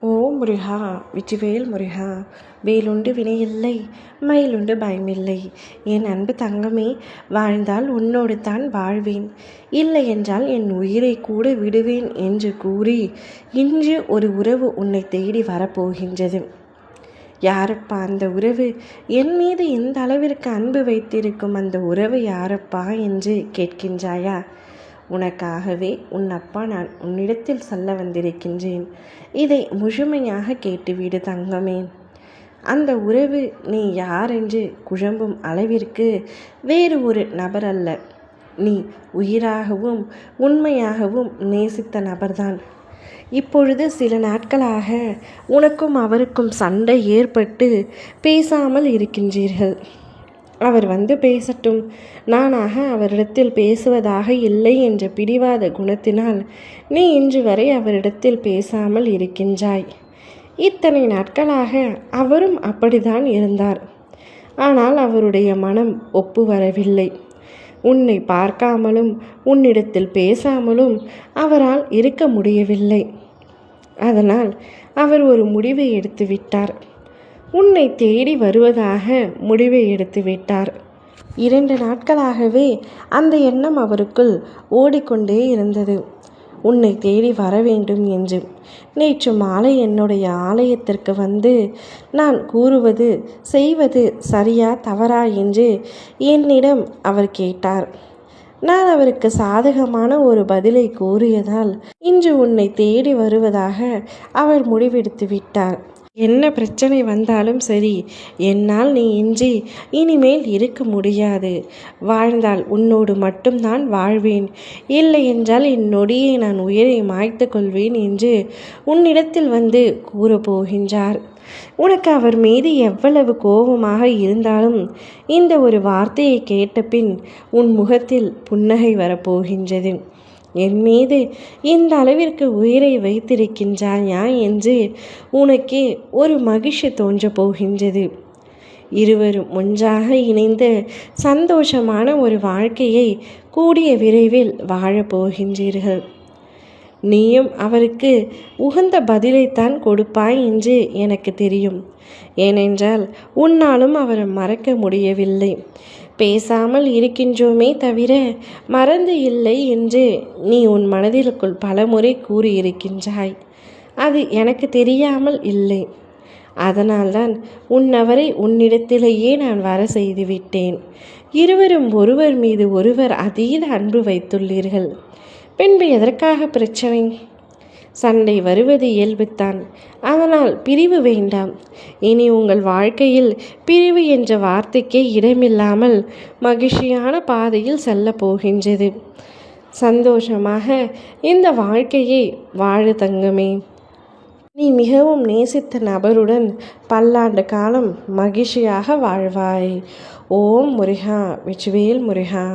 முருகா வெற்றிவேல் முருகா. வேலுண்டு வினையில்லை, மயிலுண்டு பயமில்லை. என் அன்பு தங்கமே, வாழ்ந்தால் உன்னோடு தான் வாழ்வேன், இல்லை என்றால் என் உயிரை கூட விடுவேன் என்று கூறி இன்று ஒரு உறவு உன்னை தேடி வரப்போகின்றது. யாரப்பா அந்த உறவு? என் மீது எந்த அளவிற்கு அன்பு வைத்திருக்கும் அந்த உறவு யாரப்பா என்று கேட்கின்றாயா? உனக்காகவே உன் அப்பா நான் உன்னிடத்தில் சொல்ல வந்திருக்கின்றேன். இதை முழுமையாக கேட்டுவிடு தங்கமே. அந்த உறவு நீ யார் என்று குழம்பும் அளவிற்கு வேறு ஒரு நபர் அல்ல. நீ உயிராகவும் உண்மையாகவும் நேசித்த நபர்தான். இப்பொழுது சில நாட்களாக உனக்கும் அவருக்கும் சண்டை ஏற்பட்டு பேசாமல் இருக்கின்றீர்கள். அவர் வந்து பேசட்டும், நானாக அவரிடத்தில் பேசுவதாக இல்லை என்ற பிடிவாத குணத்தினால் நீ இன்று வரை அவரிடத்தில் பேசாமல் இருக்கின்றாய். இத்தனை நாட்களாக அவரும் அப்படித்தான் இருந்தார். ஆனால் அவருடைய மனம் ஒப்பு வரவில்லை. உன்னை பார்க்காமலும் உன்னிடத்தில் பேசாமலும் அவரால் இருக்க முடியவில்லை. அதனால் அவர் ஒரு முடிவை எடுத்துவிட்டார். உன்னை தேடி வருவதாக முடிவை எடுத்துவிட்டார். 2 நாட்களாகவே அந்த எண்ணம் அவருக்குள் ஓடிக்கொண்டே இருந்தது, உன்னை தேடி வர வேண்டும் என்று. நேற்று மாலை என்னுடைய ஆலயத்திற்கு வந்து நான் கூறுவது செய்வது சரியா தவறா என்று என்னிடம் அவர் கேட்டார். நான் அவருக்கு சாதகமான ஒரு பதிலை கூறியதால் இன்று உன்னை தேடி வருவதாக அவர் முடிவெடுத்து விட்டார். என்ன பிரச்சனை வந்தாலும் சரி, என்னால் நீ இன்றி இனிமேல் இருக்க முடியாது. வாழ்ந்தால் உன்னோடு மட்டும்தான் வாழ்வேன், இல்லை என்றால் என்னொடியே நான் உயிரை மாய்த்து கொள்வேன் என்று உன்னிடத்தில் வந்து கூறப்போகின்றார். உனக்கு அவர் மீது எவ்வளவு கோபமாக இருந்தாலும் இந்த ஒரு வார்த்தையை கேட்ட பின் உன் முகத்தில் புன்னகை வரப்போகின்றது. என் மீது இந்த அளவிற்கு உயிரை வைத்திருக்கின்றாயா என்று உனக்கே ஒரு மகிழ்ச்சி தோன்ற போகின்றது. இருவரும் ஒன்றாக இணைந்து சந்தோஷமான ஒரு வாழ்க்கையை கூடிய விரைவில் வாழப்போகின்றீர்கள். நீயும் அவருக்கு உகந்த பதிலைத்தான் கொடுப்பாய் என்று எனக்கு தெரியும். ஏனென்றால் உன்னாலும் அவரை மறக்க முடியவில்லை. பேசாமல் இருக்கின்றோமே தவிர மறந்து இல்லை என்று நீ உன் மனதிற்குள் பலமுறை கூறியிருக்கின்றாய். அது எனக்கு தெரியாமல் இல்லை. அதனால்தான் உன்னவரை உன்னிடத்திலேயே நான் வர செய்துவிட்டேன். இருவரும் ஒருவர் மீது ஒருவர் அதீத அன்பு வைத்துள்ளீர்கள். பின்பு எதற்காக பிரச்சனை? சண்டை வருவது இயல்புத்தான். அதனால் பிரிவு வேண்டாம். இனி உங்கள் வாழ்க்கையில் பிரிவு என்ற வார்த்தைக்கே இடமில்லாமல் மகிழ்ச்சியான பாதையில் செல்ல போகின்றது. சந்தோஷமாக இந்த வாழ்க்கையை வாழ தங்கமே. நீ மிகவும் நேசித்த நபருடன் பல்லாண்டு காலம் மகிழ்ச்சியாக வாழ்வாய். ஓம் முருகா வெற்றிவேல் முருகா.